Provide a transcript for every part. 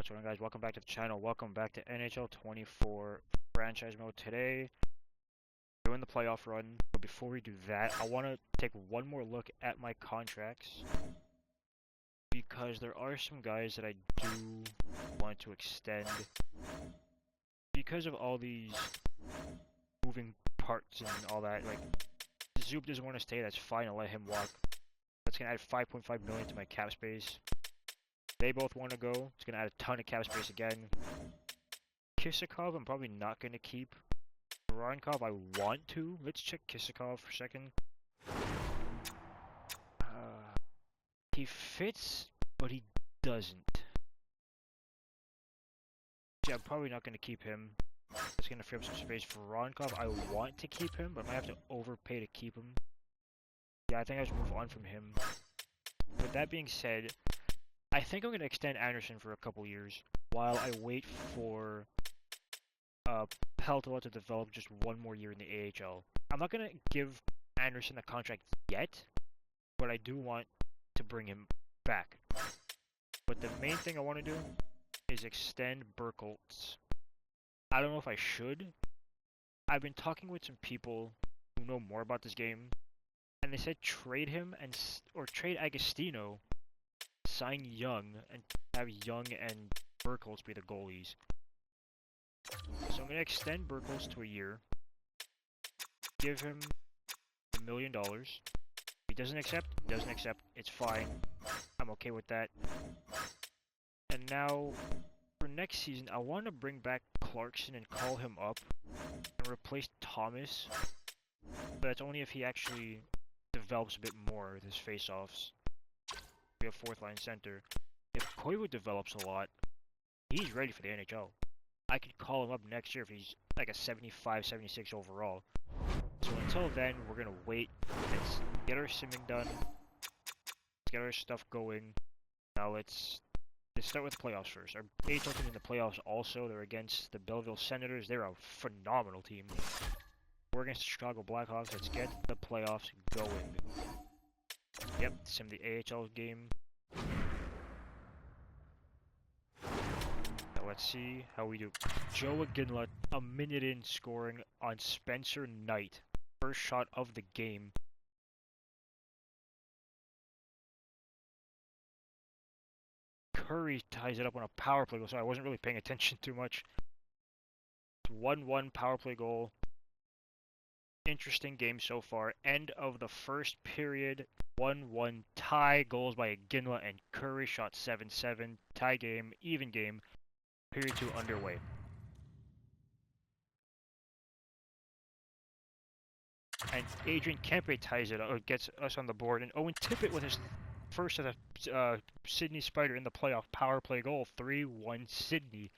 What's going on, guys? Welcome back to the channel. Welcome back to NHL 24 franchise mode. Today, doing the playoff run. But before we do that, I want to take one more look at my contracts, because there are some guys that I do want to extend because of all these moving parts and all that. Like, Zoop doesn't want to stay. That's fine. I'll let him walk. That's gonna add 5.5 million to my cap space. They both want to go. It's going to add a ton of cap space again. Kisakov, I'm probably not going to keep. Voronkov, I want to. Let's check Kisakov for a second. He fits, but he doesn't. Yeah, I'm probably not going to keep him. It's going to free up some space. Voronkov, I want to keep him, but I might have to overpay to keep him. Yeah, I think I should move on from him. With that being said, I think I'm going to extend Anderson for a couple years while I wait for Peltola to develop just one more year in the AHL. I'm not going to give Anderson a contract yet, but I do want to bring him back. But the main thing I want to do is extend Burkholz. I don't know if I should. I've been talking with some people who know more about this game, and they said trade him or trade Agostino, sign Young, and have Young and Burkholz be the goalies. So I'm going to extend Burkholz to a year, give him $1 million. If he doesn't accept, it's fine. I'm okay with that. And now, for next season, I want to bring back Clarkson and call him up and replace Thomas. But that's only if he actually develops a bit more with his face-offs. Be a fourth line center. If Koivu develops a lot, he's ready for the NHL. I could call him up next year if he's like a 75, 76 overall. So until then, we're gonna wait. Let's get our simming done. Let's get our stuff going. Now let's start with the playoffs first. Our AHL team in the playoffs also. They're against the Belleville Senators. They're a phenomenal team. We're against the Chicago Blackhawks. Let's get the playoffs going. Yep, sim the AHL game. Now let's see how we do. Joe Aginla, a minute in, scoring on Spencer Knight. First shot of the game. Curry ties it up on a power play goal, so I wasn't really paying attention too much. 1-1 power play goal. Interesting game so far. End of the first period. 1-1 tie. Goals by Aginla and Curry. Shot 7-7. Tie game. Even game. Period 2 underway. And Adrian Kempe ties it up, or gets us on the board. And Owen Tippett with his first of the Sydney Spider in the playoff power play goal. 3-1 Sydney.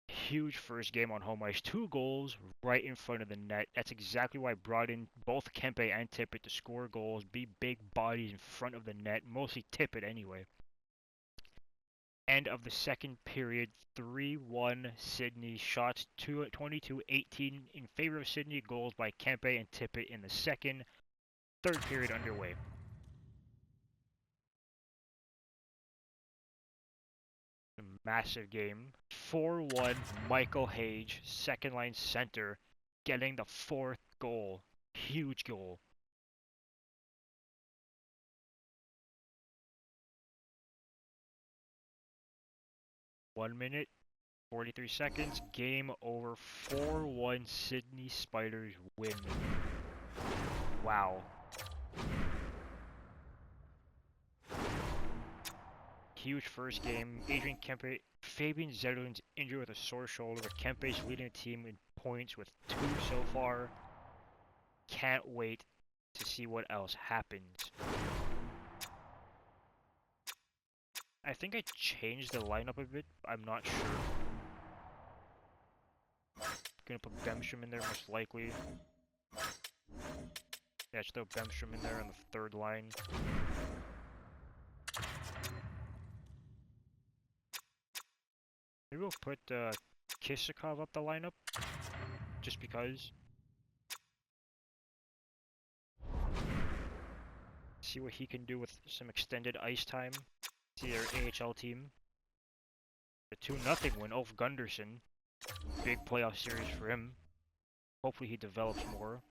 Huge first game on home ice. 2 goals right in front of the net. That's exactly why I brought in both Kempe and Tippett to score goals, be big bodies in front of the net. Mostly Tippett anyway. End of the second period. 3-1 Sydney. Shots 22-18 in favor of Sydney. Goals by Kempe and Tippett in the second. Third period underway. Massive game. 4-1 Michael Hage, second line center, getting the 4th goal. Huge goal. One minute, 43 seconds. Game over. 4-1 Sydney Spiders win. Wow. Huge first game. Adrian Kempe, Fabian Zetterlund's injured with a sore shoulder, but Kempe's leading the team in points with 2 so far. Can't wait to see what else happens. I think I changed the lineup a bit. I'm not sure. Gonna put Bemstrom in there most likely. Yeah, just throw Bemstrom in there on the 3rd line. Maybe we'll put Kisakov up the lineup, just because. See what he can do with some extended ice time. See their AHL team. The 2-0 win. Ulf Gunderson. Big playoff series for him. Hopefully he develops more.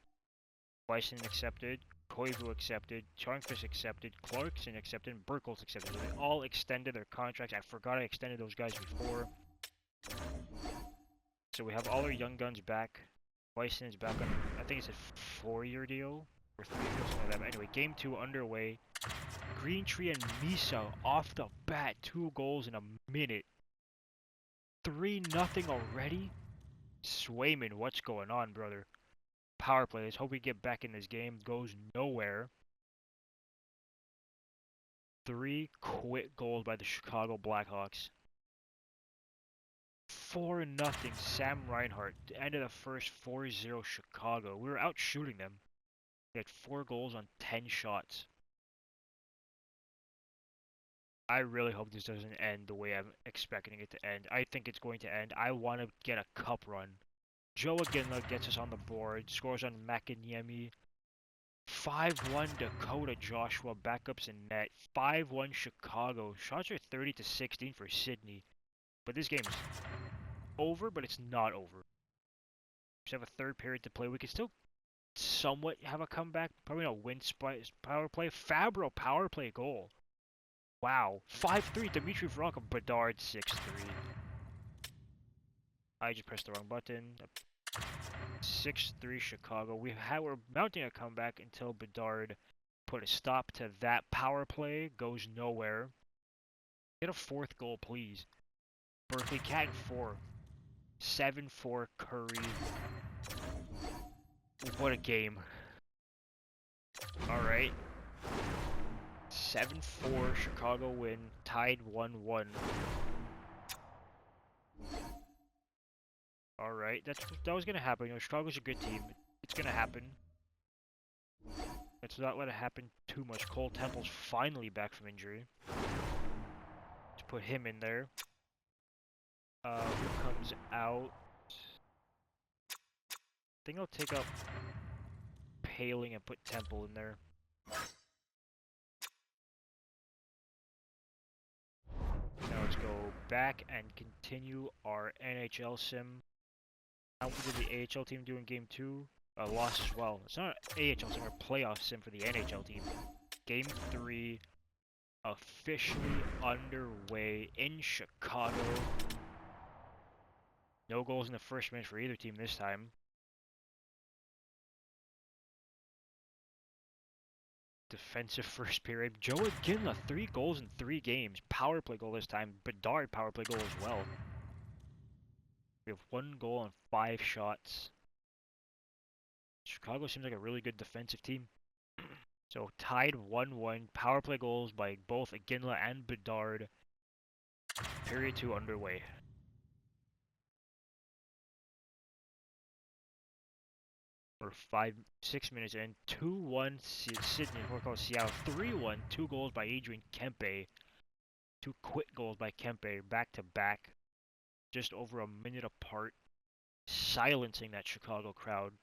Bison accepted. Koivu accepted. Charnquist accepted. Clarkson accepted. And Burkholz accepted. So they all extended their contracts. I forgot I extended those guys before. So we have all our young guns back. Bison is back on, I think it's a 4-year deal. Or 3 years, something like that. But anyway, game 2 underway. Greentree and Misa off the bat. 2 goals in a minute. 3-0 already? Swayman, what's going on, brother? Power play. Let's hope we get back in this game. Goes nowhere. 3 quick goals by the Chicago Blackhawks. 4-0 Sam Reinhart. End of the first 4-0 Chicago. We were out shooting them. We had 4 goals on 10 shots. I really hope this doesn't end the way I'm expecting it to end. I think it's going to end. I want to get a cup run. Joe Aginla gets us on the board, scores on Makiniemi. 5-1 Dakota Joshua, backups in net. 5-1 Chicago. Shots are 30-16 for Sydney. But this game's over, but it's not over. We have a third period to play. We can still somewhat have a comeback. Probably not win power play. Fabro power play goal. Wow. 5-3 Dmitry Vrokov. Bedard 6-3. I just pressed the wrong button. 6-3 Chicago. We're mounting a comeback until Bedard put a stop to that power play. Goes nowhere. Get a 4th goal, please. Berkeley Cat 4. 7-4 Curry. What a game. Alright. 7-4 Chicago win. Tied 1-1. Alright, that was gonna happen. You know, Chicago's a good team. It's gonna happen. Let's not let it happen too much. Cole Temple's finally back from injury. To put him in there. Who comes out? I think I'll take out Paling and put Temple in there. Now let's go back and continue our NHL sim. How did the AHL team do in game 2? A loss as well. It's not an AHL sim, or playoff sim for the NHL team. Game 3 officially underway in Chicago. No goals in the first minute for either team this time. Defensive first period. Joe Aginla, 3 goals in 3 games. Power play goal this time. Bedard power play goal as well. We have 1 goal on 5 shots. Chicago seems like a really good defensive team. So tied 1-1. Power play goals by both Aginla and Bedard. Period 2 underway. We're 6 minutes in. 2-1 Sydney. We're called Seattle. 3-1. 2 goals by Adrian Kempe. 2 quick goals by Kempe. Back to back. Just over a minute apart. Silencing that Chicago crowd.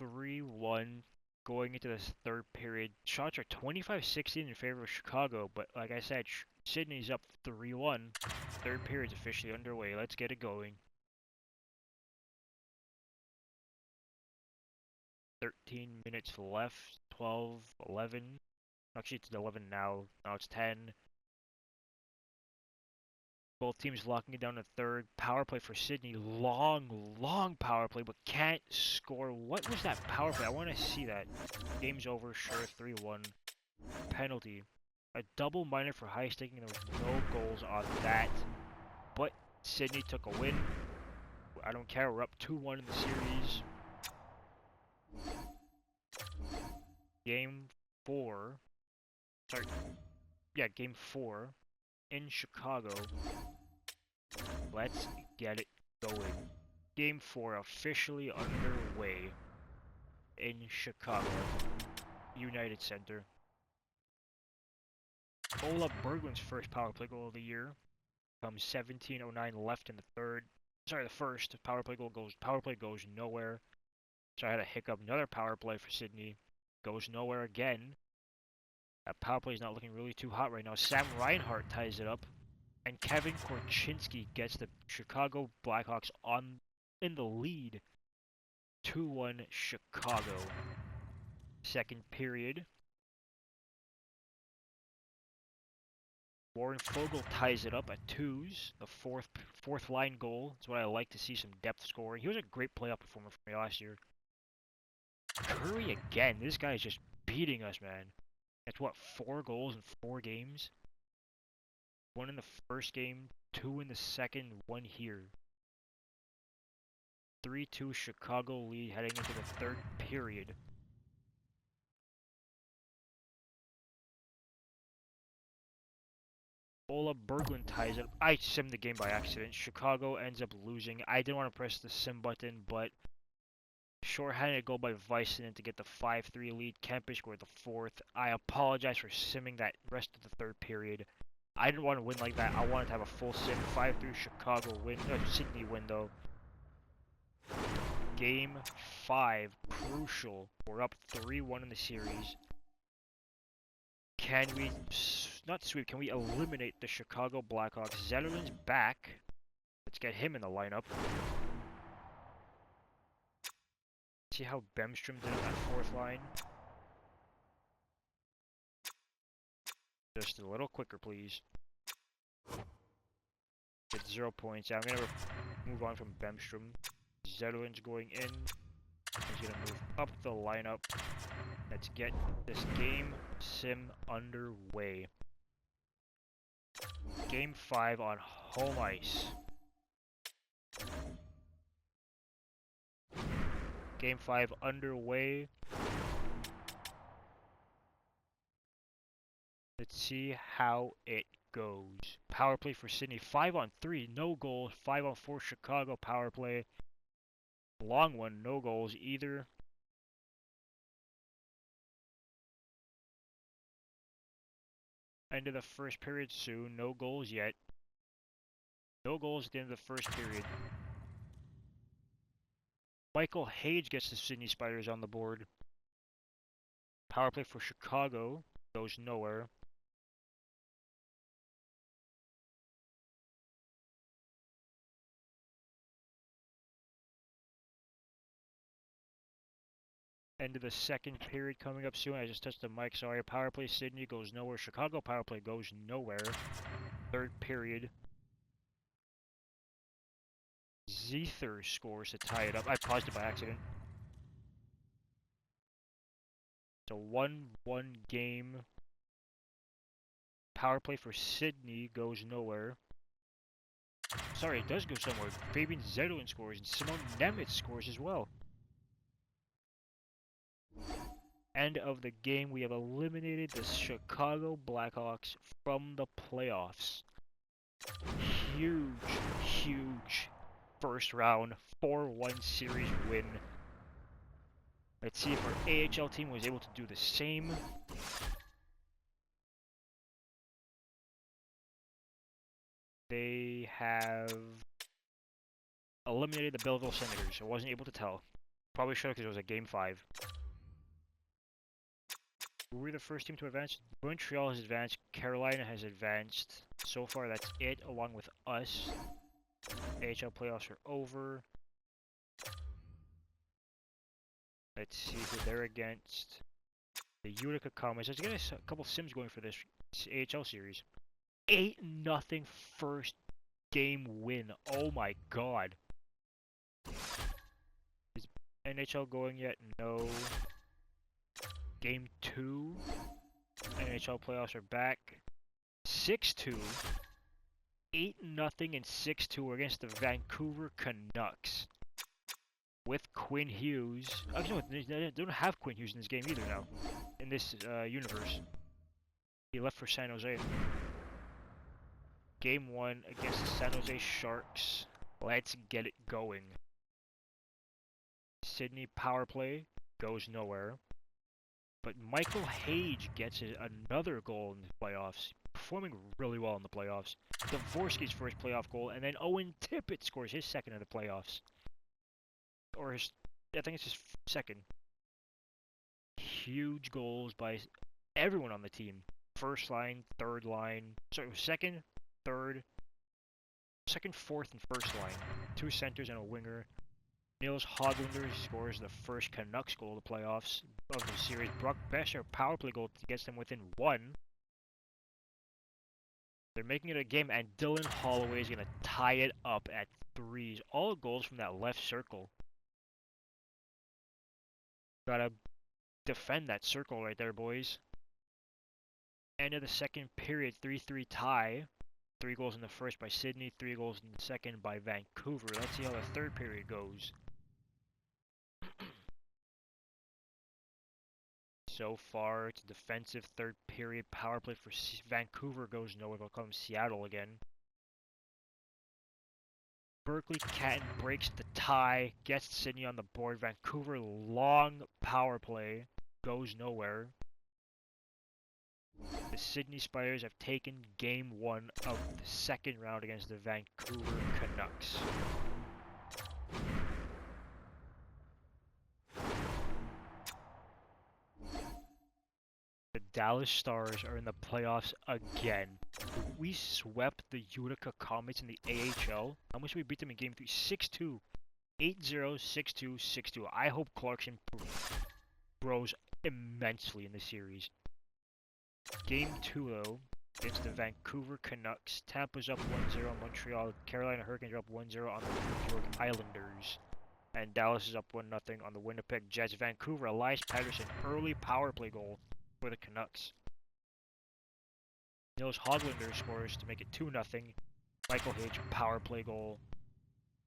3-1 going into this third period. Shots are 25-16 in favor of Chicago, but like I said, Sydney's up 3-1. Third period's officially underway. Let's get it going. 13 minutes left. 12, 11. Actually, it's 11 now. Now it's 10. Both teams locking it down to third. Power play for Sydney. Long power play, but can't score. What was that power play? I want to see that. Game's over. Sure, 3-1. Penalty. A double minor for high staking. There was no goals on that. But Sydney took a win. I don't care. We're up 2-1 in the series. Game 4. Sorry. Yeah, game 4. In Chicago. Let's get it going. Game 4 officially underway in Chicago. United Center. Ola Berglund's first power play goal of the year. Comes 17:09 left in the third. Sorry, the first power play goes nowhere. So I had a hiccup. Another power play for Sydney. Goes nowhere again. That power play is not looking really too hot right now. Sam Reinhart ties it up, and Kevin Korchinski gets the Chicago Blackhawks in the lead. 2-1 Chicago. Second period. Warren Fogle ties it up at 2s. The fourth line goal. That's what I like to see, some depth scoring. He was a great playoff performer for me last year. Curry again. This guy is just beating us, man. That's what, 4 goals in 4 games? 1 in the first game, 2 in the second, 1 here. 3-2 Chicago lead heading into the third period. Ola Berglund ties it. I simmed the game by accident. Chicago ends up losing. I didn't want to press the sim button, but shorthanded goal by Väisänen to get the 5-3 lead. Kempe scored the 4th. I apologize for simming that rest of the third period. I didn't want to win like that. I wanted to have a full sim. 5-3 Chicago win. Sydney win though. Game 5, crucial. We're up 3-1 in the series. Can we, not sweep, can we eliminate the Chicago Blackhawks? Zetterlund's back. Let's get him in the lineup. See how Bemstrom did on that 4th line? Just a little quicker, please. Get 0 points. I'm going to move on from Bemstrom. Zetterlund's going in. He's going to move up the lineup. Let's get this game sim underway. Game 5 on home ice. Game 5 underway. Let's see how it goes. Power play for Sydney. 5-on-3, no goals. 5-on-4 Chicago power play. Long one, no goals either. End of the first period soon. No goals yet. No goals at the end of the first period. Michael Hage gets the Sydney Spiders on the board. Power play for Chicago goes nowhere. End of the second period coming up soon. I just touched the mic, sorry. Power play Sydney goes nowhere. Chicago power play goes nowhere. Third period. Zether scores to tie it up. I paused it by accident. It's a 1-1 game. Power play for Sydney goes nowhere. Sorry, it does go somewhere. Fabian Zetterlund scores and Simon Nemeth scores as well. End of the game, we have eliminated the Chicago Blackhawks from the playoffs. Huge, huge first round 4-1 series win. Let's see if our AHL team was able to do the same. They have eliminated the Belleville Senators. I wasn't able to tell. Probably should have because it was a game 5. We were the first team to advance. Montreal has advanced. Carolina has advanced. So far, that's it, along with us. AHL playoffs are over. Let's see who they're against. The Utica Comets. Let's get a couple sims going for this AHL series. 8-0 first game win. Oh my god. Is NHL going yet? No. Game 2. NHL playoffs are back. 6-2. 8-0 and 6-2 against the Vancouver Canucks. With Quinn Hughes. Actually, no, they don't have Quinn Hughes in this game either now. In this universe. He left for San Jose. Game 1 against the San Jose Sharks. Let's get it going. Sydney power play goes nowhere. But Michael Hage gets another goal in the playoffs. Performing really well in the playoffs. Dvorsky's first playoff goal, and then Owen Tippett scores his second in the playoffs. Or his, I think it's his second. Huge goals by everyone on the team. First line, third line. So it was second, third, second, fourth, and first line. 2 centers and a winger. Nils Hoglander scores the first Canucks goal of the playoffs of the series. Brock Besser power play goal gets them within 1. They're making it a game, and Dylan Holloway is going to tie it up at 3s. All goals from that left circle. Gotta defend that circle right there, boys. End of the second period, 3-3 tie. 3 goals in the first by Sydney, 3 goals in the second by Vancouver. Let's see how the third period goes. So far, it's a defensive third period. Power play for Vancouver goes nowhere. They'll come Seattle again. Berkeley Catton breaks the tie, gets Sydney on the board. Vancouver long power play goes nowhere. The Sydney Spiders have taken game 1 of the second round against the Vancouver Canucks. The Dallas Stars are in the playoffs again. We swept the Utica Comets in the AHL. How much did we beat them in game 3? 6-2. 8-0, 6-2, 6-2. I hope Clarkson grows immensely in the series. Game 2, though, against the Vancouver Canucks. Tampa's up 1-0 on Montreal. Carolina Hurricanes are up 1-0 on the New York Islanders. And Dallas is up 1-0 on the Winnipeg Jets. Vancouver, Elias Patterson, early power play goal for the Canucks. Nils Hoglander scores to make it 2-0. Michael Hage, power play goal.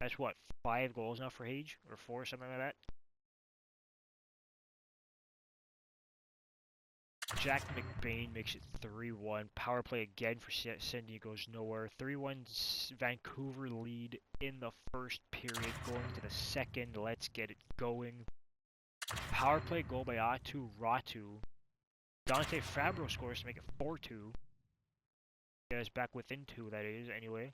That's what, 5 goals now for Hage? Or 4, something like that? Jack McBain makes it 3-1. Power play again for Sydney goes nowhere. 3-1 Vancouver lead in the first period. Going to the second. Let's get it going. Power play goal by Atu Ratu. Dante Fabro scores to make it 4-2. Get us back within 2, that is, anyway.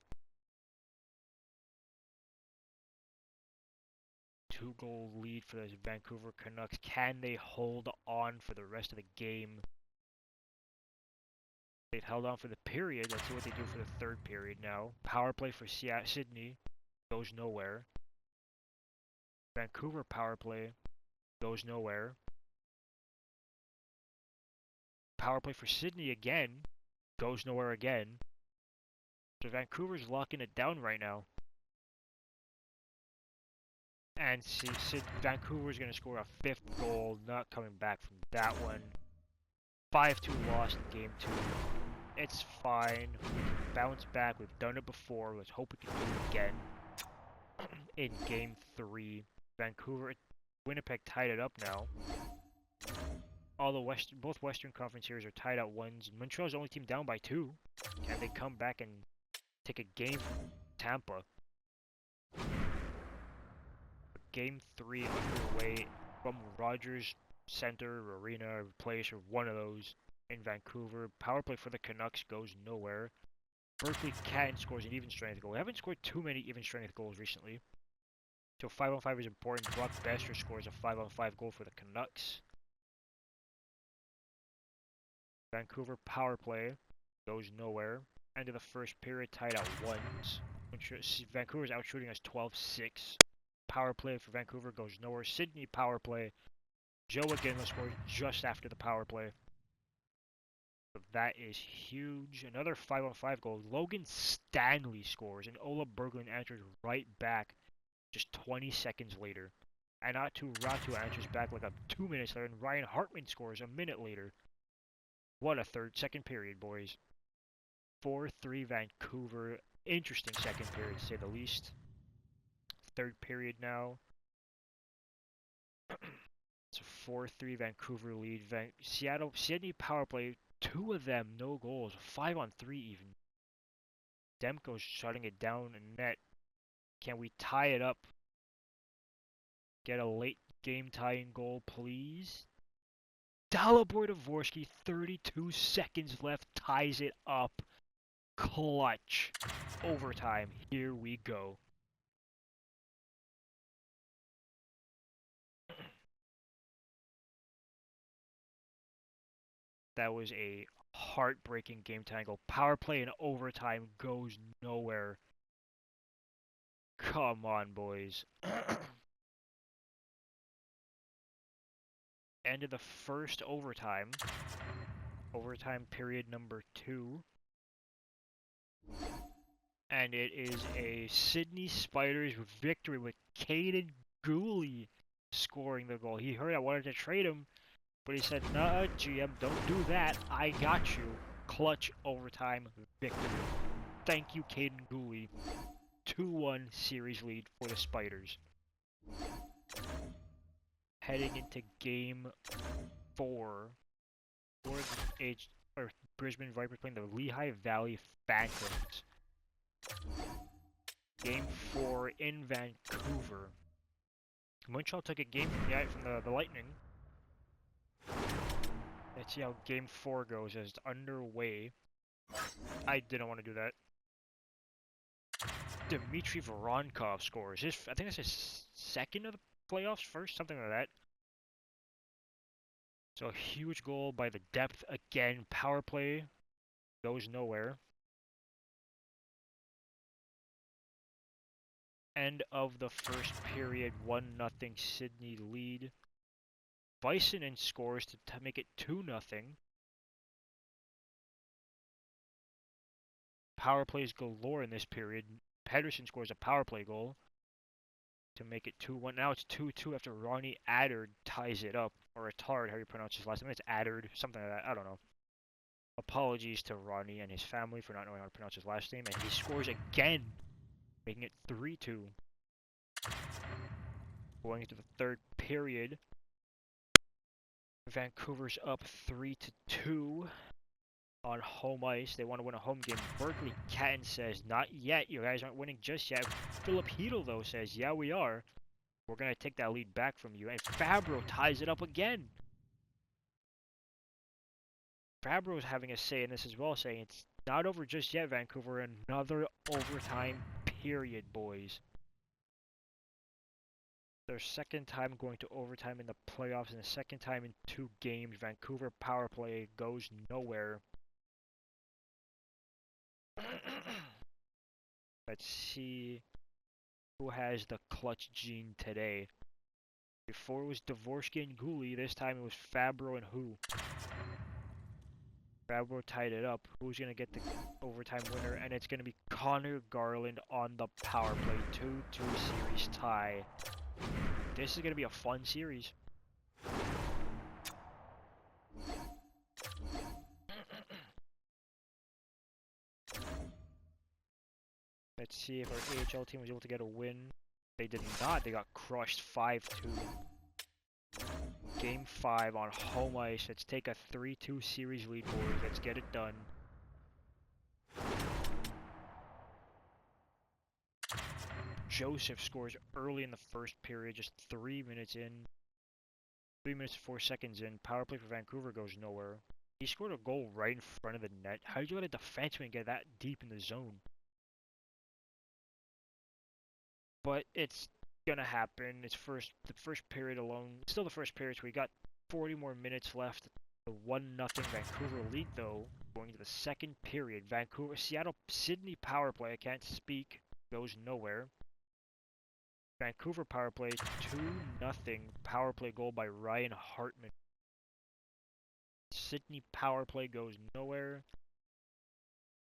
2-goal lead for the Vancouver Canucks. Can they hold on for the rest of the game? They've held on for the period. Let's see what they do for the third period now. Power play for Sydney goes nowhere. Vancouver power play goes nowhere. Power play for Sydney again goes nowhere again. So Vancouver's locking it down right now. And Vancouver's going to score a 5th goal, not coming back from that one. 5-2 loss in game 2. It's fine. We can bounce back. We've done it before. Let's hope we can do it again. In game 3, Winnipeg tied it up now. Both Western Conference series are tied at 1s. Montreal's the only team down by 2. Can they come back and take a game from Tampa? Game 3 underway from Rogers Center, Arena, place, or one of those in Vancouver. Power play for the Canucks goes nowhere. Berkeley Catton scores an even strength goal. We haven't scored too many even strength goals recently. So 5-on-5 is important. Brock Besser scores a 5-on-5 goal for the Canucks. Vancouver power play goes nowhere. End of the first period tied at 1s. Vancouver's out shooting us 12-6. Power play for Vancouver goes nowhere. Sydney power play. Joe again scores just after the power play. So that is huge. Another 5-on-5 goal. Logan Stanley scores, and Ola Berglund answers right back just 20 seconds later. And Atu Ratu answers back like 2 minutes later, and Ryan Hartman scores a minute later. What a second period, boys. 4-3 Vancouver. Interesting second period, to say the least. Third period now. It's a 4-3 Vancouver lead. Sydney power play, 2 of them, no goals. 5-on-3 even. Demko's shutting it down in net. Can we tie it up? Get a late game tying goal, please. Dalibor Dvorsky, 32 seconds left, ties it up. Clutch. Overtime. Here we go. That was a heartbreaking game tangle. Power play in overtime goes nowhere. Come on, boys. End of the first overtime. Overtime period number 2. And it is a Sydney Spiders victory with Caden Gooley scoring the goal. He heard I wanted to trade him, but he said, nah, GM, don't do that. I got you. Clutch overtime victory. Thank you, Caden Gooley. 2-1 series lead for the Spiders. Heading into game 4 for the Brisbane Vipers playing the Lehigh Valley Phantoms. Game 4 in Vancouver. Montreal took a game from the Lightning. Let's see how game 4 goes as it's underway. I didn't want to do that. Dmitry Voronkov scores. I think that's his second of the playoffs, first, something like that. So a huge goal by the depth again. Power play goes nowhere. End of the first period, 1-0 Sydney lead. Bison scores to make it 2-0. Power plays galore in this period. Pedersen scores a power play goal to make it 2-1. Now it's 2-2 after Ronnie Attard ties it up. Or Attard, how you pronounce his last name. It's Attard, something like that. I don't know. Apologies to Ronnie and his family for not knowing how to pronounce his last name. And he scores again, making it 3-2. Going into the third period, Vancouver's up 3-2 on home ice. They want to win a home game. Berkeley Catton says, not yet. You guys aren't winning just yet. Philip Hedel, though, says, yeah, we are. We're going to take that lead back from you. And Fabro ties it up again. Fabro's having a say in this as well, saying it's not over just yet, Vancouver. Another overtime period, boys. Their second time going to overtime in the playoffs and the second time in 2 games. Vancouver power play goes nowhere. Let's see who has the clutch gene today. Before it was Dvorsky and Gooley, this time it was Fabro and who? Fabro tied it up. Who's going to get the overtime winner? And it's going to be Connor Garland on the power play. 2-2 series tie. This is going to be a fun series. Let's see if our AHL team was able to get a win. They did not. They got crushed 5-2. Game 5 on home ice. Let's take a 3-2 series lead, boys. Let's get it done. Joseph scores early in the first period, just 3 minutes in. 3 minutes and 4 seconds in. Power play for Vancouver goes nowhere. He scored a goal right in front of the net. How did you let a defenseman get that deep in the zone? But it's gonna happen. It's the first period alone. Still the first period, so we got 40 more minutes left. The 1-0 Vancouver lead, though, going to the second period. Sydney power play, I can't speak, goes nowhere. Vancouver power play, 2-0 power play goal by Ryan Hartman. Sydney power play goes nowhere.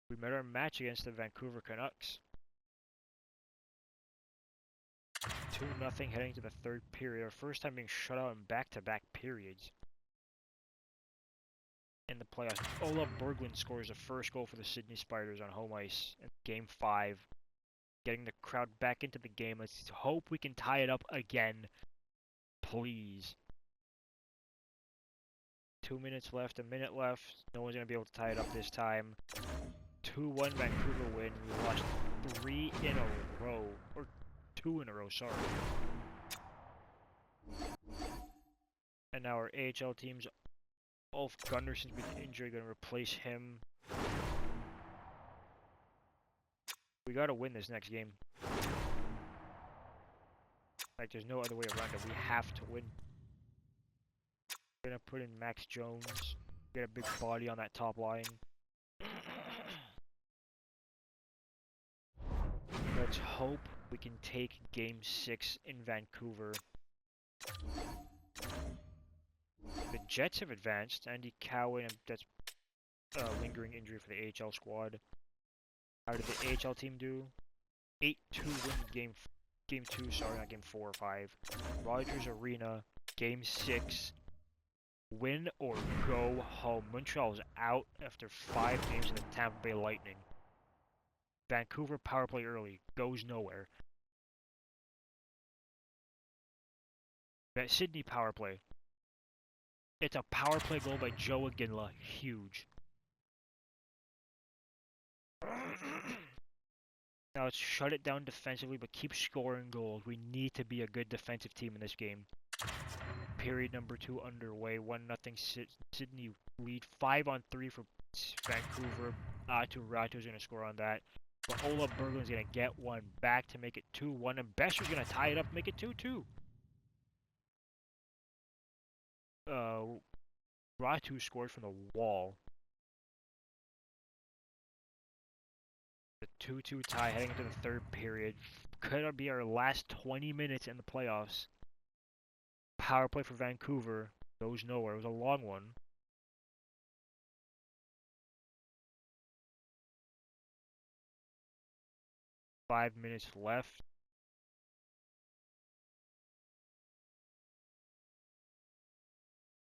We met our match against the Vancouver Canucks. 2-0 heading to the third period. Our first time being shut out in back-to-back periods. In the playoffs, Ola Berglund scores the first goal for the Sydney Spiders on home ice in Game 5. Getting the crowd back into the game. Let's hope we can tie it up again. Please. 2 minutes left, a minute left. No one's going to be able to tie it up this time. 2-1 Vancouver win. We lost 3 in a row. Or 2 in a row, sorry. And now our AHL teams, Ulf Gunnarson's been injured, going to replace him. We got to win this next game. Like, there's no other way around it. We have to win. We're going to put in Max Jones. Get a big body on that top line. Let's hope we can take Game 6 in Vancouver. The Jets have advanced. Andy Cowan, that's lingering injury for the AHL squad. How did the AHL team do? 8-2 win game 2, sorry, not game 4 or 5. Rogers Arena, game 6. Win or go home. Montreal is out after 5 games in the Tampa Bay Lightning. Vancouver power play early, goes nowhere. That Sydney power play. It's a power play goal by Joe Aginla. Huge. Now let's shut it down defensively, but keep scoring goals. We need to be a good defensive team in this game. Period number 2 underway. 1-0 Sydney lead. 5-on-3 for Vancouver. Rato's going to score on that. But Ola Berglund's going to get one back to make it 2-1. And Besser's going to tie it up, make it 2-2. Ratu scored from the wall. The 2-2 tie heading into the third period. Could be our last 20 minutes in the playoffs. Power play for Vancouver goes nowhere. It was a long one. Five minutes left.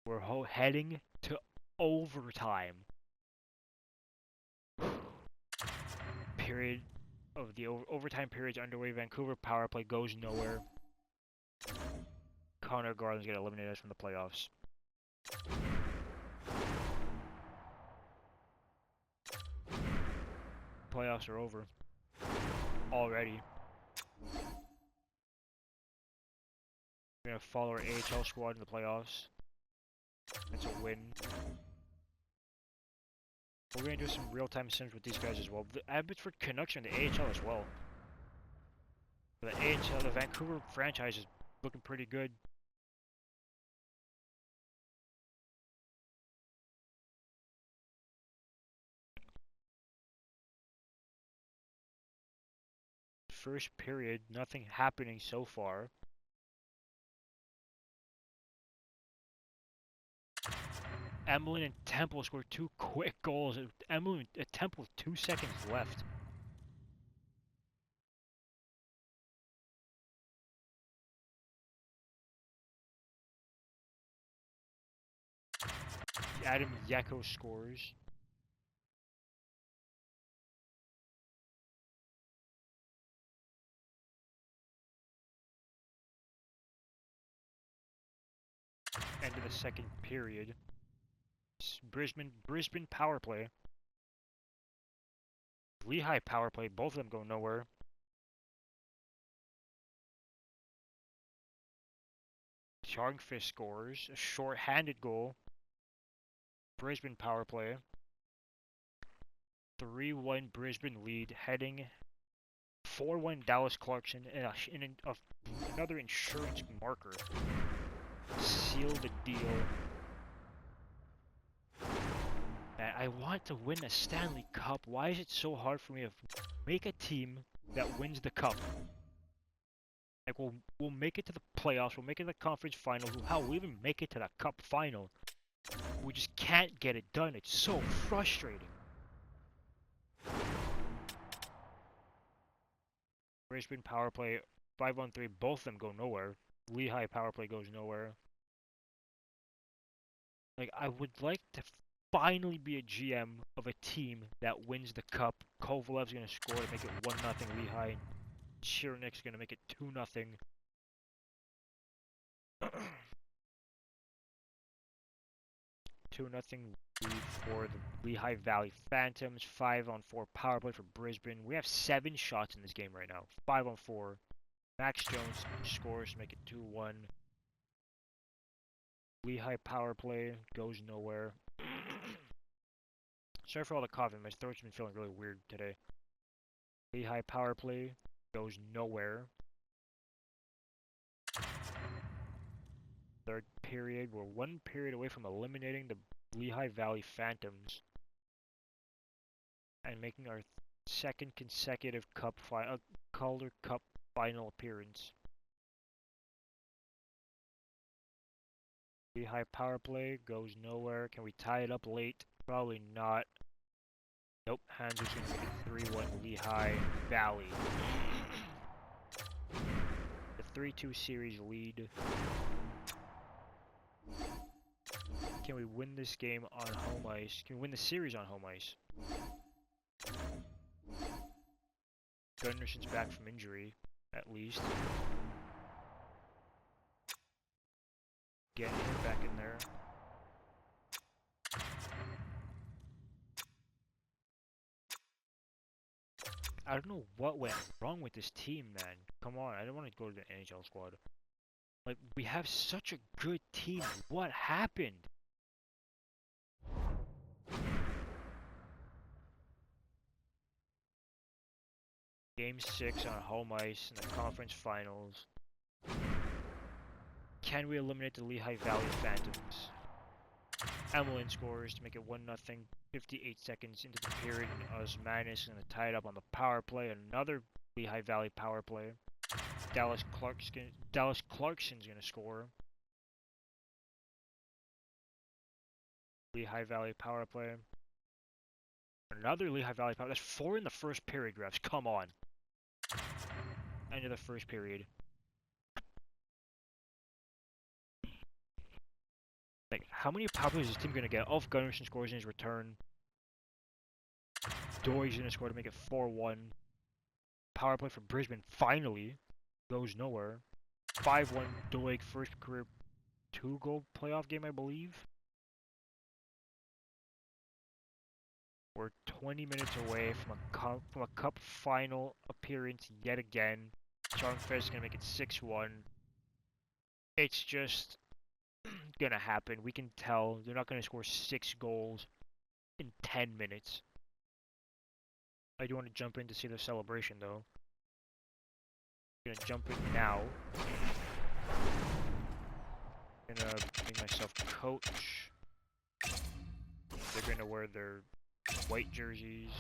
We're heading to overtime. Period of the overtime period's underway. Vancouver power play goes nowhere. Connor Garland's gonna eliminate us from the playoffs. Playoffs are over. Already. We're gonna follow our AHL squad in the playoffs. That's a win. We're gonna do some real-time sims with these guys as well. The Abbotsford Canucks are in the AHL as well. The AHL, the Vancouver franchise is looking pretty good. First period, nothing happening so far. Emlyn and Temple scored 2 quick goals. Emlyn and Temple with 2 seconds left. Adam Yeko scores. End of the second period. Brisbane power play. Lehigh power play. Both of them go nowhere. Chargfish scores. A short-handed goal. Brisbane power play. 3-1 Brisbane lead. Heading 4-1 Dallas Clarkson and another insurance marker. Seal the deal. And I want to win a Stanley Cup. Why is it so hard for me to make a team that wins the cup? Like we'll make it to the playoffs. We'll make it to the conference final. Hell, we'll even make it to the cup final. We just can't get it done. It's so frustrating. Brisbane power play 5-on-3. Both of them go nowhere. Lehigh power play goes nowhere. Like I would like to finally be a GM of a team that wins the cup. Kovalev's gonna score to make it 1-0 Lehigh. Chirnik's gonna make it 2-0. 2-0 lead for the Lehigh Valley Phantoms. 5-on-4 power play for Brisbane. We have 7 shots in this game right now. 5-on-4. Max Jones scores to make it 2-1. Lehigh power play goes nowhere. Sorry for all the coughing. My throat's been feeling really weird today. Lehigh power play goes nowhere. Third period. We're 1 period away from eliminating the Lehigh Valley Phantoms and making our second consecutive Calder Cup final appearance. Lehigh power play goes nowhere. Can we tie it up late? Probably not. Nope. Hans is going to make it 3-1 Lehigh Valley. The 3-2 series lead. Can we win this game on home ice? Can we win the series on home ice? Gunnarson's back from injury, at least. Get him back in there. I don't know what went wrong with this team, man. Come on, I don't want to go to the NHL squad. Like, we have such a good team. What happened? Game 6 on home ice in the conference finals. Can we eliminate the Lehigh Valley Phantoms? Emelin scores to make it 1-0, 58 seconds into the period, and Osmanis is going to tie it up on the power play. Another Lehigh Valley power play. Dallas Clarkson's going to score. Lehigh Valley power play. Another Lehigh Valley power. That's 4 in the first period, refs. Come on. End of the first period. Like, how many power plays is this team gonna get? Ulf Gunnarsson scores in his return. Doy's gonna score to make it 4-1. Power play for Brisbane finally goes nowhere. 5-1 Doig, first career 2-goal playoff game, I believe. We're 20 minutes away from a cup final appearance yet again. Charmfest is gonna make it 6-1. It's just gonna happen. We can tell they're not gonna score 6 goals in 10 minutes. I do want to jump in to see the celebration though. I'm gonna jump in now. Gonna make myself coach. They're gonna wear their white jerseys.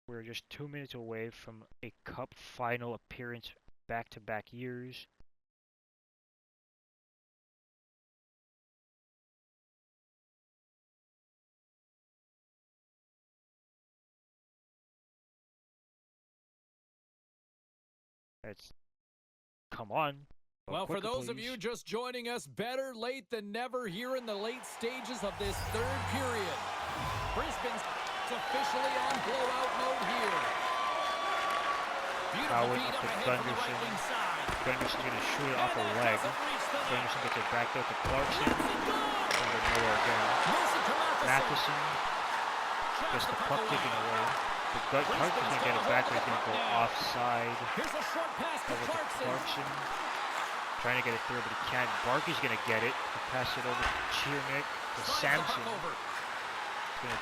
We're just 2 minutes away from a cup final appearance back-to-back years. Come on. Well, for those of you just joining us, better late than never here in the late stages of this third period. Brisbane's officially on blowout mode here. Beautiful feed up ahead from the right wing side. Gunnarson's going to shoot it off a leg. Gunnarsson gets it back out to Clarkson. Under nowhere again. Matheson gets the puck taken away. Clarkson's going to get it back, but he's going to go offside. Here's a short pass to Clarkson. Trying to get it through, but he can't. Barkey's going to get it. He'll pass it over to Chiernik, to Samson. He's going to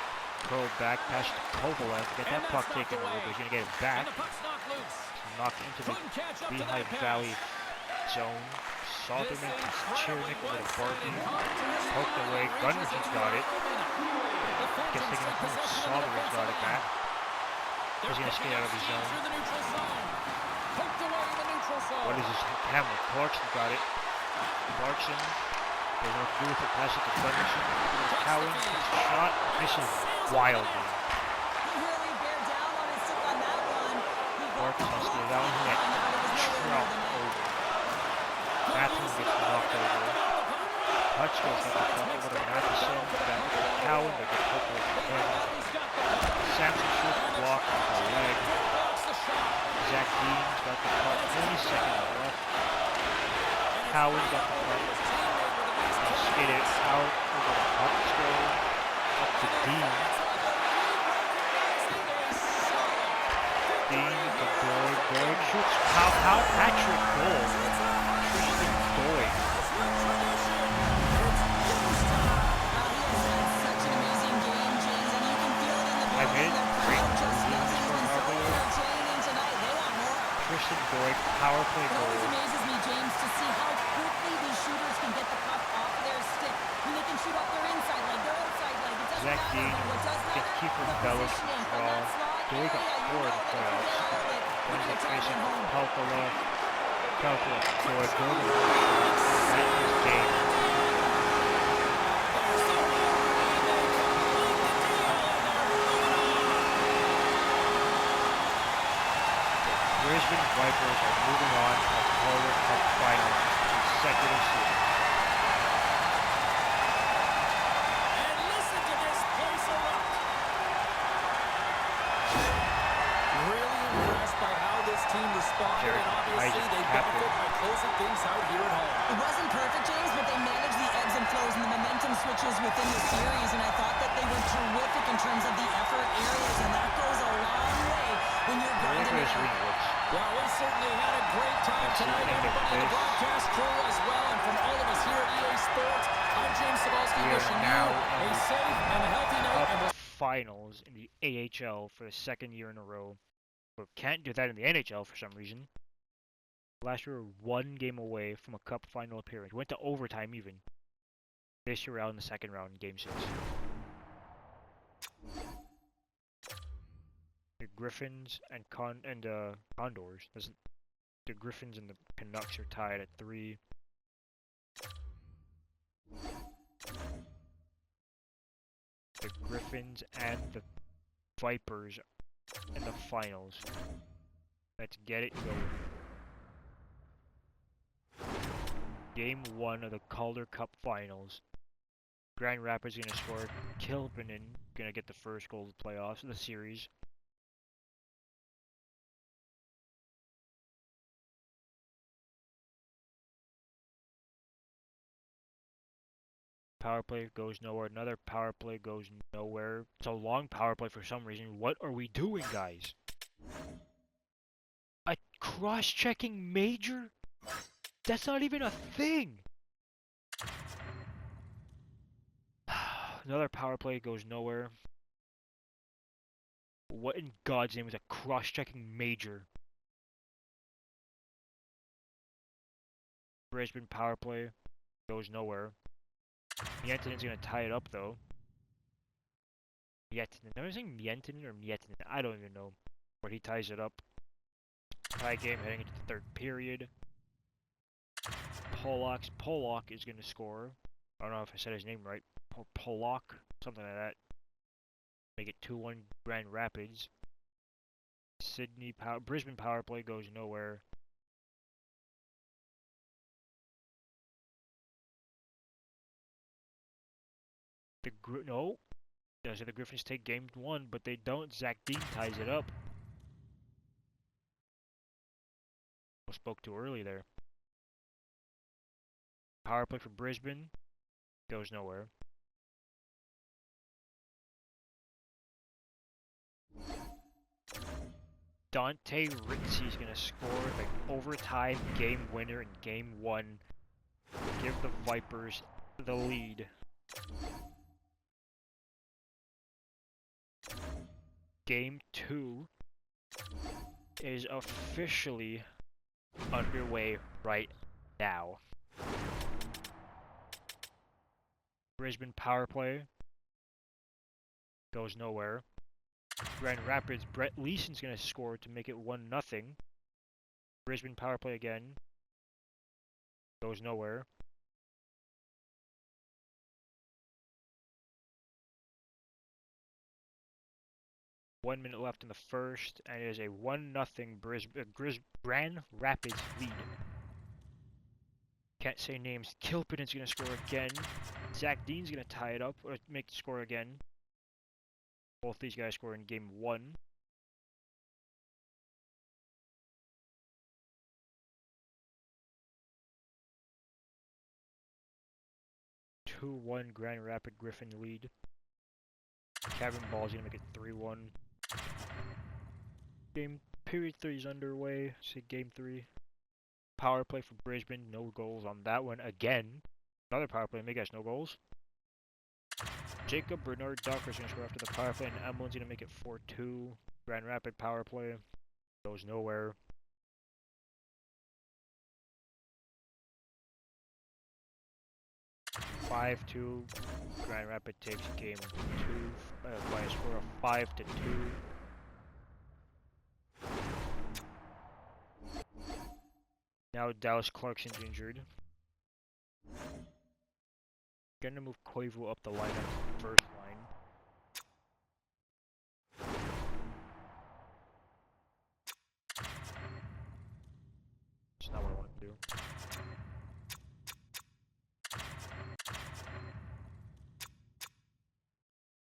throw it back, pass it to Kovalev. Get that puck taken away, but he's going to get it back. Knocked into the Lehigh Valley zone. Salterman to Chiernik over to Barkey. Poked away. Gunnarson's got it. Gets taken up. Salterman's got it back. He's going to skate out of his zone. What is this? Hamlet. Clarkson got it. Clarkson. They don't do with it. Pass it to Gunnarsson. Cowan. Shot. Misses wildly. Clarkson has to get out. He got trumped over. Matheson gets knocked over. Hutch goes up the front over to Matheson. Back to Cowan. They get poked over the head. Samson shoots blocked off the leg. Zach Dean's got the puck. 20 seconds left. Cowan's got the puck. He'll skate it out over the puck score. Up to Dean. Dean to Doig. Doig shoots. How Patrick goal. Tristan Doig. I made it great. destroyed. Power play It goal. always amazes me, James, to see how quickly these shooters can get the puck off their stick. When they can shoot off their inside leg, their outside leg. It doesn't Zach matter, Dean though. What does gets matter? keeper The Bellis positioning from draw. that slot Joey got area. You scored know in the that if you get playoffs. out of it, you're Runs going it to try to facing get home. Palkola. Palkola scored. Golden that is game. Brisbane Vipers are moving on to the Calder Cup Finals consecutive season. And listen to this place erupt. Really impressed by how this team responded, Jared and obviously Isaac, they captain. benefit by closing things out here at home. It wasn't perfect, James, but they managed the ebbs and flows and the momentum switches within the series, and I thought that they were terrific in terms of the effort areas, and that goes a long way when you're I like grinding how this it out. arena looks. Well, we certainly had a great time Let's see tonight, what they everybody on the face. broadcast crew as well, and from all of us here at EA Sports, I'm James Cebulski We are wishing you now a in the safe and a healthy night, and Cup we'll Finals in the AHL for the second year in a row. But can't do that in the NHL for some reason. Last year, we were one game away from a Cup Final appearance. Went to overtime even. This year, out in the second round in Game 6. The Griffins and Condors. The Griffins and the Canucks are tied at 3. The Griffins and the Vipers in the finals. Let's get it going. Game 1 of the Calder Cup Finals. Grand Rapids gonna score. Kilpinen gonna get the first goal of the playoffs of the series. Power play goes nowhere. Another power play goes nowhere. It's a long power play for some reason. What are we doing, guys? A cross-checking major? That's not even a thing! Another power play goes nowhere. What in God's name is a cross-checking major? Brisbane power play goes nowhere. Mietinen's gonna tie it up though. Mietinen. Am I saying Mietinen or Mietinen? I don't even know. But he ties it up. Tie game heading into the third period. Pollock is gonna score. I don't know if I said his name right. Pollock, something like that. Make it 2-1 Grand Rapids. Brisbane power play goes nowhere. So the Griffins take game 1, but they don't. Zach Dean ties it up. I spoke too early there. Power play for Brisbane goes nowhere. Dante Ritchie's gonna score the overtime game winner in game 1 to give the Vipers the lead. Game 2 is officially underway right now. Brisbane power play goes nowhere. Grand Rapids, Brett Leeson's gonna score to make it 1-0. Brisbane power play again goes nowhere. One minute left in the first, and it is a 1-0 Grand Rapids lead. Can't say names. Kilpinen's gonna score again. Zach Dean's gonna tie it up, or make the score again. Both these guys score in game 1. (2-1) Grand Rapid Griffin lead. Kevin Ball's gonna make it 3-1. Period 3 is underway. Say game 3. Power play for Brisbane. No goals on that one again. Another power play. Make us no goals. Jacob Bernard Docker's gonna score after the power play, and Emily's gonna make it 4-2. Grand Rapid power play goes nowhere. 5-2. Grand Rapids takes game 2 by a score of 5-2. Now Dallas Clarkson's injured. Gonna move Koivu up the lineup first line. That's not what I want to do.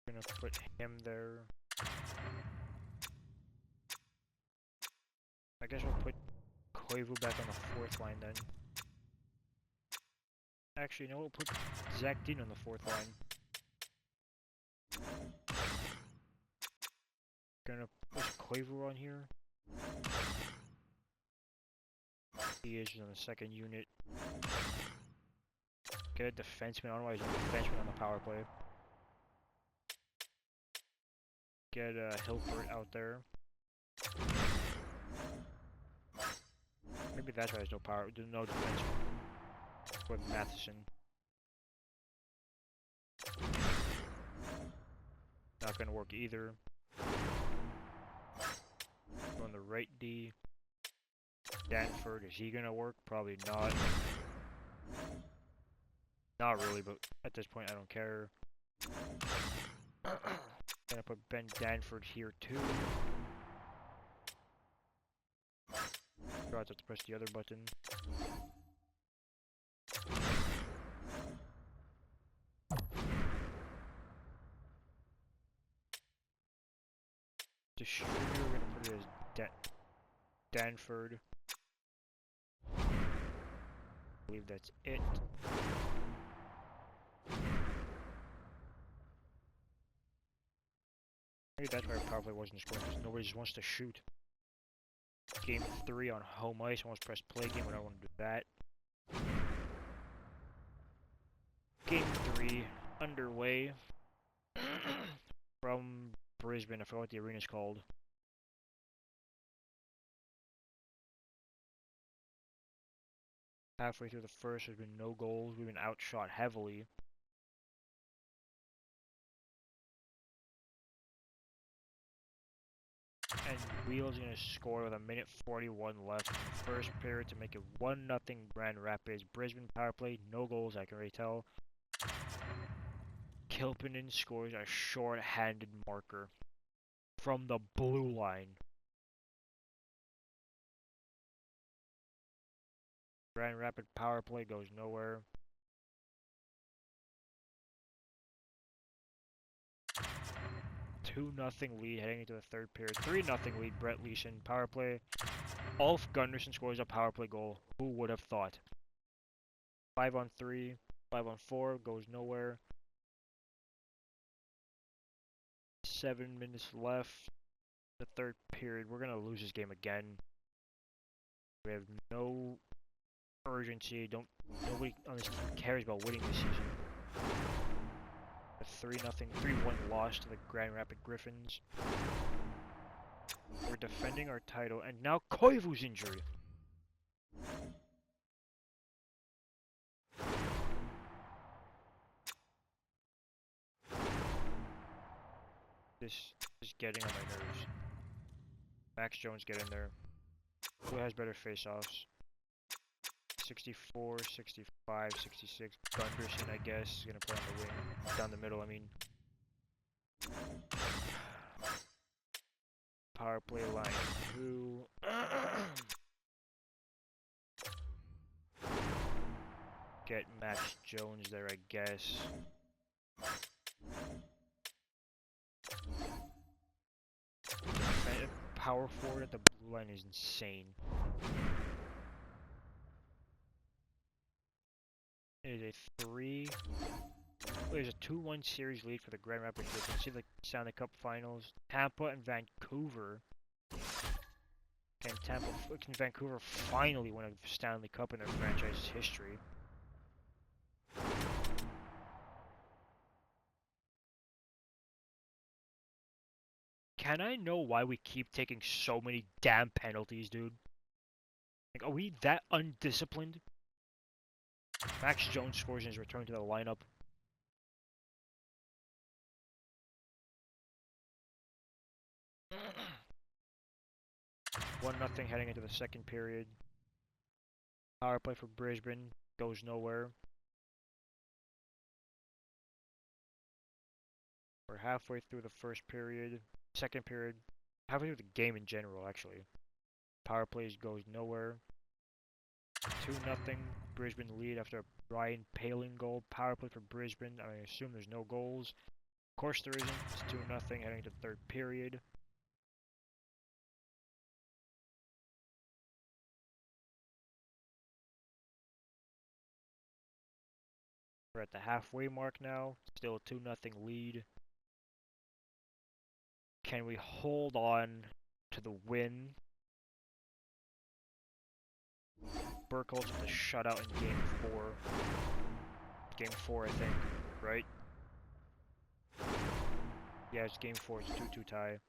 Gonna put him there. I guess we'll put Koivu back on the fourth line then. Actually, no, we'll put Zach Dean on the fourth line. Gonna push Koivu on here. He is on the second unit. Get a defenseman, otherwise no defenseman on the power play. Get Hilbert out there. Maybe that's why there's no power. There's no defenseman with Matheson. Not gonna work either. On the right D. Danford, is he gonna work? Probably not. Not really, but at this point I don't care. Gonna put Ben Danford here too. Forgot to press the other button. Distributor, we're gonna put it as Danford. I believe that's it. Maybe that's why power play wasn't scoring, because nobody just wants to shoot. Game 3 on home ice, almost press play game when I want to do that. Game 3 underway from Brisbane. I forgot what the arena's called. Halfway through the first, there's been no goals. We've been outshot heavily. And Wheel's gonna score with 1:41 left in the first period to make it 1-0 Grand Rapids. Brisbane power play, no goals, I can already tell. Kilpinen scores a short-handed marker from the blue line. Grand Rapids power play goes nowhere. $2-0 lead heading into the third period. 3-0 lead, Brett Leeson power play. Ulf Gunnarsson scores a power play goal. Who would have thought? 5-on-3, 5-on-4 goes nowhere. 7 minutes left. The third period. We're gonna lose this game again. We have no urgency. Nobody on this team cares about winning this season. A 3-1 loss to the Grand Rapids Griffins. We're defending our title, and now Koivu's injured. This is getting on my nerves. Max Jones, get in there. Who has better face-offs? 64, 65, 66. Gunderson, I guess, is gonna play on the wing. Down the middle, I mean. Power play line 2. Get Max Jones there, I guess. Power forward at the blue line is insane. It is a 3. There's a 2-1 series lead for the Grand Rapids Griffins. See the Stanley Cup Finals. Tampa and Vancouver. Can Vancouver finally win a Stanley Cup in their franchise's history? Can I know why we keep taking so many damn penalties, dude? Like, are we that undisciplined? Max Jones scores in his return to the lineup. One nothing heading into the second period. Power play for Brisbane goes nowhere. We're halfway through the first period, second period, halfway through the game in general, actually. Power plays goes nowhere. 2-0 Brisbane lead after a Ryan Palin goal. Power play for Brisbane. I assume there's no goals. Of course there isn't. It's 2-0 heading to the third period. We're at the halfway mark now. Still a 2-0 lead. Can we hold on to the win? Burkholz with a shutout in Game 4. Game 4, I think, right? Yeah, it's Game 4. It's 2-2 tie.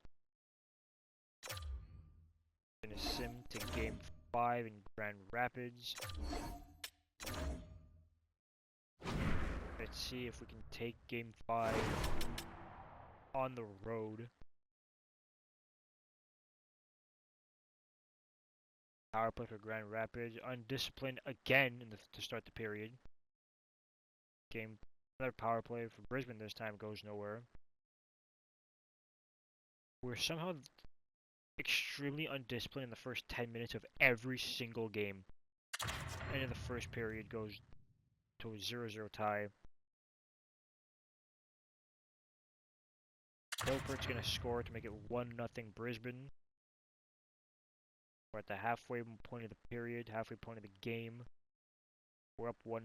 Gonna sim to Game 5 in Grand Rapids. Let's see if we can take Game 5 on the road. Power play for Grand Rapids. Undisciplined again to start the period. Another power play for Brisbane this time goes nowhere. We're somehow extremely undisciplined in the first 10 minutes of every single game. And in the first period goes to a 0-0 tie. Hilpert's going to score to make it 1-0 Brisbane. We're at the halfway point of the period, halfway point of the game. We're up 1-0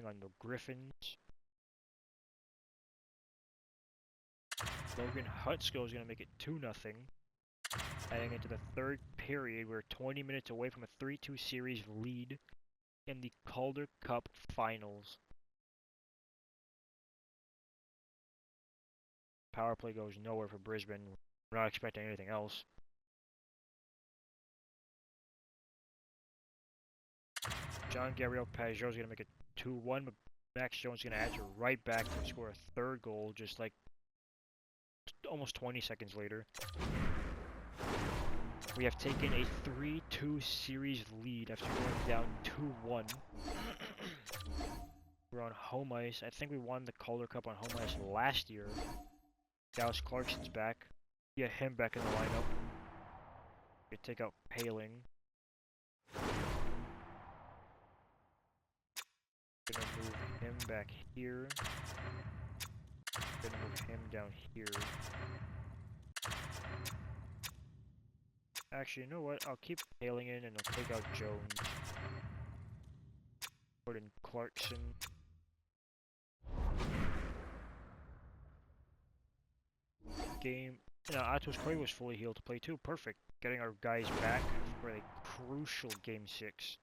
on the Griffins. Logan Hutsko is going to make it 2-0. Heading into the third period, we're 20 minutes away from a 3-2 series lead in the Calder Cup Finals. Power play goes nowhere for Brisbane. We're not expecting anything else. John Gabriel Pajot is going to make it 2-1, but Max Jones is going to answer right back to score a third goal just like almost 20 seconds later. We have taken a 3-2 series lead after going down 2-1. We're on home ice. I think we won the Calder Cup on home ice last year. Dallas Clarkson's back. Get him back in the lineup. We take out Paling. Gonna move him back here. Gonna move him down here. Actually, you know what? I'll keep Paling in and I'll take out Jones. Put in Clarkson. Atos Clay was fully healed to play too. Perfect. Getting our guys back for a crucial Game 6.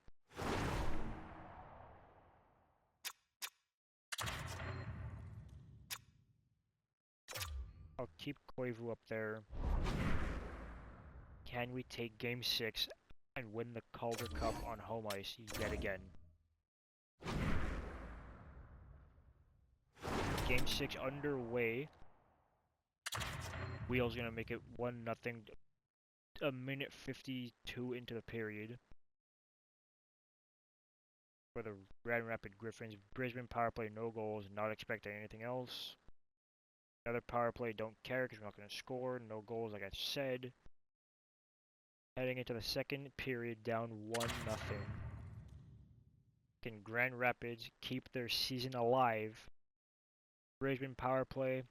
I'll keep Koivu up there. Can we take Game 6 and win the Calder Cup on home ice yet again? Game 6 underway. Wheel's gonna make it 1-0. A minute 52 into the period. For the Grand Rapid Griffins. Brisbane power play, no goals. Not expecting anything else. Another power play, don't care because we're not gonna score. No goals, like I said. Heading into the second period, down 1-0. Can Grand Rapids keep their season alive? Brisbane power play.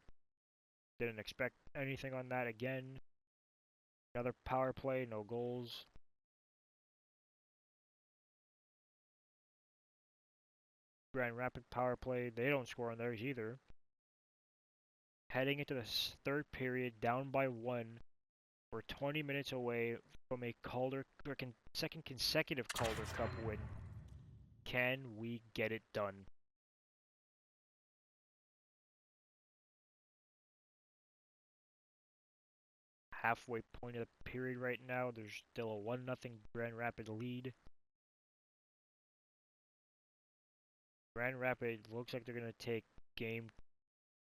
Didn't expect anything on that again. Another power play, no goals. Grand Rapid power play, they don't score on theirs either. Heading into the third period, down by 1. We're 20 minutes away from a second consecutive Calder Cup win. Can we get it done? Halfway point of the period right now. There's still a 1-0 Grand Rapid lead. Grand Rapids looks like they're going to take game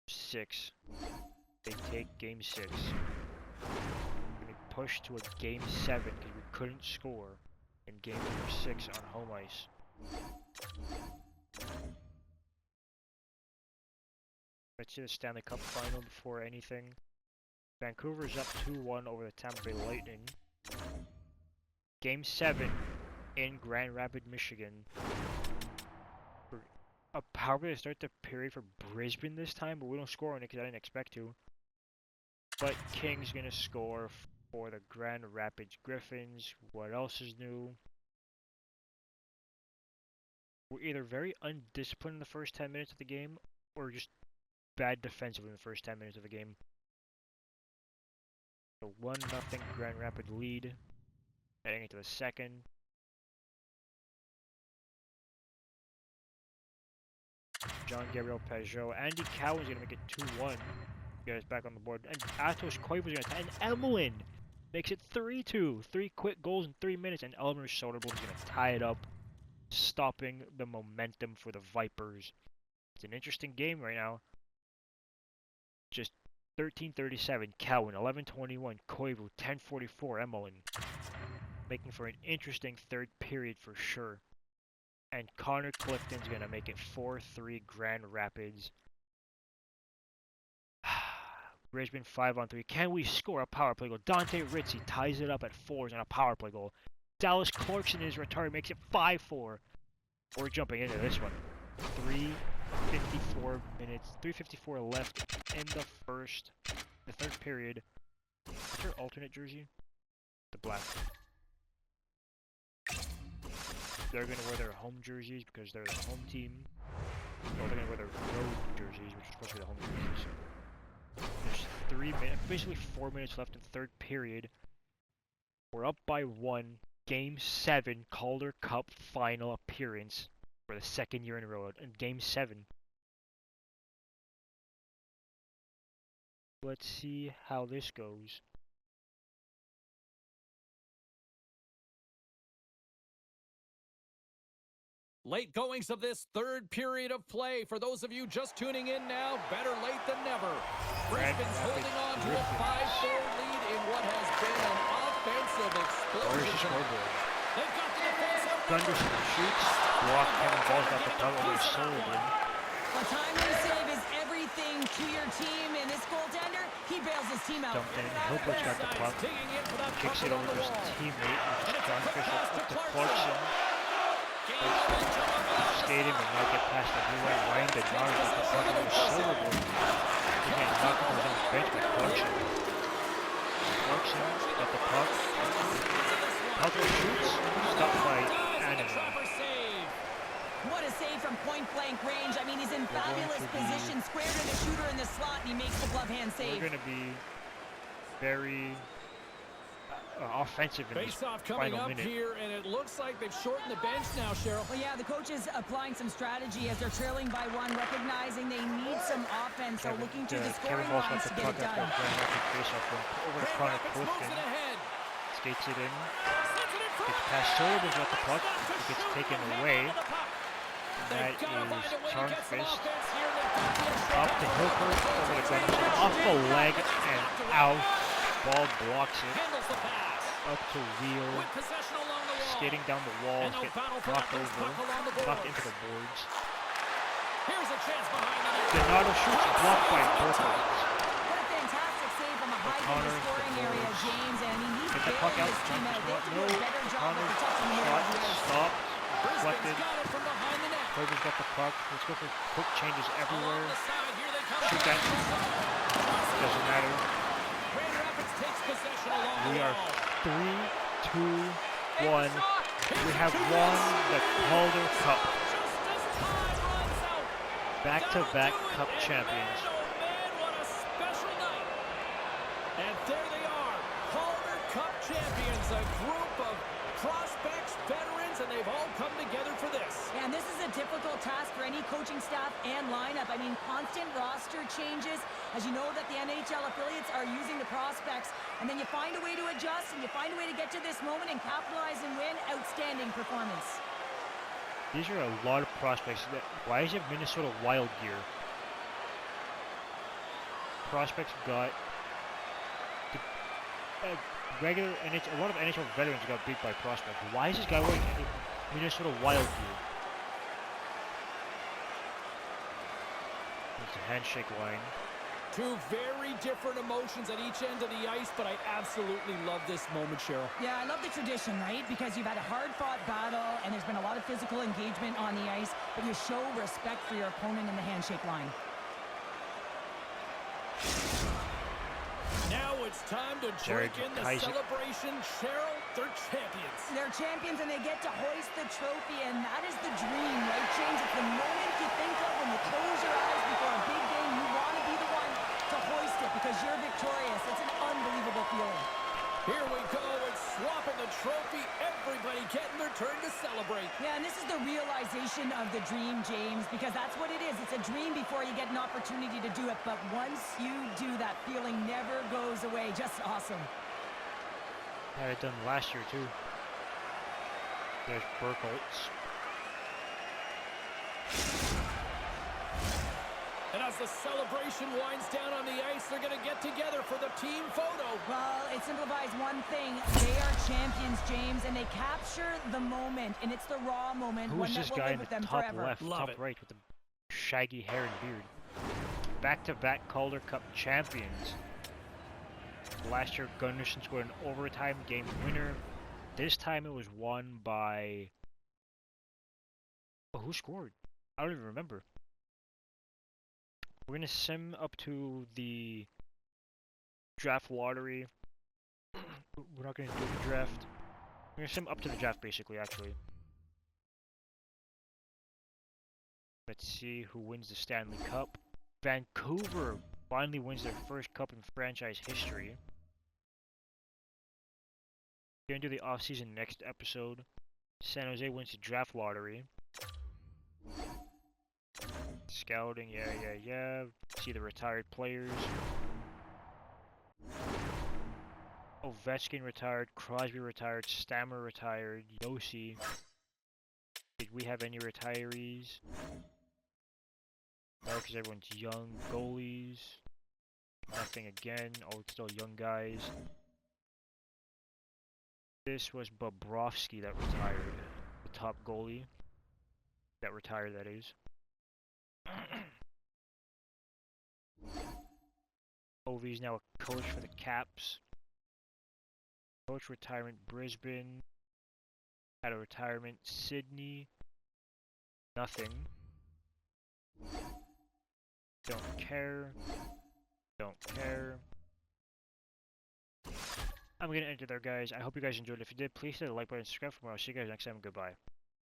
6. They take game 6. We're going to push to a game 7 because we couldn't score in game number 6 on home ice. Let's see the Stanley Cup final before anything. Vancouver's up 2-1 over the Tampa Bay Lightning. Game 7 in Grand Rapids, Michigan. A power play to start the period for Brisbane this time, but we don't score on it because I didn't expect to. But King's gonna score for the Grand Rapids Griffins. What else is new? We're either very undisciplined in the first 10 minutes of the game, or just bad defensively in the first 10 minutes of the game. So 1-0 Grand Rapids lead, heading into the second. John Gabriel Peugeot. Andy Cowan's going to make it 2-1. Get us back on the board. And Atos Koivu's going to tie. And Emelin makes it 3-2. 3 quick goals in 3 minutes. And Elmer Soderblom's going to tie it up, stopping the momentum for the Vipers. It's an interesting game right now. Just 13:37 Cowan, 11:21 Koivu, 10:44 Emelin. Making for an interesting third period for sure. And Connor Clifton's going to make it 4-3 Grand Rapids. Brisbane 5-on-3. Can we score a power play goal? Dante Ritchie ties it up at 4s on a power play goal. Dallas Clarkson is retired, makes it 5-4. We're jumping into this one. 3:54 minutes, 3:54 left in the third period. What's your alternate jersey? The black. They're going to wear their home jerseys because they're the home team. Or they're going to wear their road jerseys, which are supposed to be the home jerseys. There's 3 minutes, basically 4 minutes left in the third period. We're up by 1. Game 7 Calder Cup final appearance for the second year in a row. In Game 7. Let's see how this goes. Late goings of this third period of play. For those of you just tuning in now, better late than never. Brisbane's holding on to a 5-4 lead in what has been an offensive explosion. They've got the defense out. Gunderson shoots, block, Kevin Ball's got the puck over Sullivan. A timely save is everything to your team, and this goaltender, he bails his team out. Dumped in, Hilbert's got the puck, kicks it over to his teammate, which is John Fisher, up to Clarkson. Skated but not get past the blue line. Ryan Bednar got the puck over Sullivan. He's getting knocked over his bench by Clarkson. Clarkson got the puck. Puzzle shoots, stopped by Animal. What a save from point-blank range. I mean, he's in fabulous position, squared to the shooter in the slot, and he makes the glove hand save. We're going to be very offensive in this Face-off coming final up minute. here, and it looks like they've shortened the bench now, Cheryl. Well, yeah, the coach is applying some strategy as they're trailing by 1, recognizing they need some offense, so looking to the scoring lines to get it done. Over to Connor Clifton. Skates it in. Gets past Sullivan's got the puck. It gets taken away. That is Tarnfist. Up to Hilbert. Over to Gunderson. Off the leg and out. Ball blocks it. Up to Wheel. Skating down the walls. Get knocked over. Knocked into the boards. Donato shoots. Blocked by Burkhardt. What a fantastic save from a high scoring area, James, and he's Get the puck out. No. Connor shot. Stopped. Deflected. Koivu's got the puck. Let's go for quick changes everywhere. Shoot that. Doesn't matter. We are 3-2-1. We have won the Calder Cup. Back-to-back Cup champions. And there they are, Calder Cup champions, a group of prospects, veterans, and they've all come together for this. And this is a difficult task for any coaching staff and lineup. I mean, constant roster changes. As you know that the NHL affiliates are using the prospects, and then you find a way to adjust, and you find a way to get to this moment and capitalize and win. Outstanding performance. These are a lot of prospects. Why does he have Minnesota Wild gear? Prospects got regular NHL. A lot of NHL veterans got beat by prospects. Why is this guy wearing Minnesota Wild gear? It's a handshake line. Two very different emotions at each end of the ice, but I absolutely love this moment, Cheryl. Yeah, I love the tradition, right? Because you've had a hard-fought battle, and there's been a lot of physical engagement on the ice, but you show respect for your opponent in the handshake line. Now it's time to drink in the celebration. Cheryl, they're champions. They're champions, and they get to hoist the trophy, and that is the dream, right, James? It's the moment you think of when you close your eyes before a big game. You want to be the one to hoist it because you're victorious. It's an unbelievable feeling. Here we go. It's swapping the trophy. Everybody getting their turn to celebrate. Yeah, and this is the realization of the dream, James, because that's what it is. It's a dream before you get an opportunity to do it, but once you do, that feeling never goes away. Just awesome. Had it done last year too. There's Burkholz. And as the celebration winds down on the ice, they're going to get together for the team photo. Well, it simplifies one thing. They are champions, James, and they capture the moment, and it's the raw moment. Who's this guy in the top forever. left, top right with the shaggy hair and beard? Back-to-back Calder Cup champions. Last year, Gunnarsson scored an overtime game winner. This time it was won by... Oh, who scored? I don't even remember. We're gonna sim up to the draft lottery. We're not gonna do the draft. We're gonna sim up to the draft basically, actually. Let's see who wins the Stanley Cup. Vancouver finally wins their first cup in franchise history. We're gonna do the offseason next episode. San Jose wins the draft lottery. Scouting, yeah. See the retired players. Ovechkin retired, Crosby retired, Stammer retired, Yossi. Did we have any retirees? No, because everyone's young. Goalies. Nothing again. Oh, it's still young guys. This was Bobrovsky that retired. The top goalie. That retired, that is. Ovi's now a coach for the Caps. Coach retirement Brisbane. Had a retirement Sydney. Nothing. Don't care. Don't care. I'm gonna end it there, guys. I hope you guys enjoyed. If you did, please hit the like button and subscribe for more. I'll see you guys next time. Goodbye.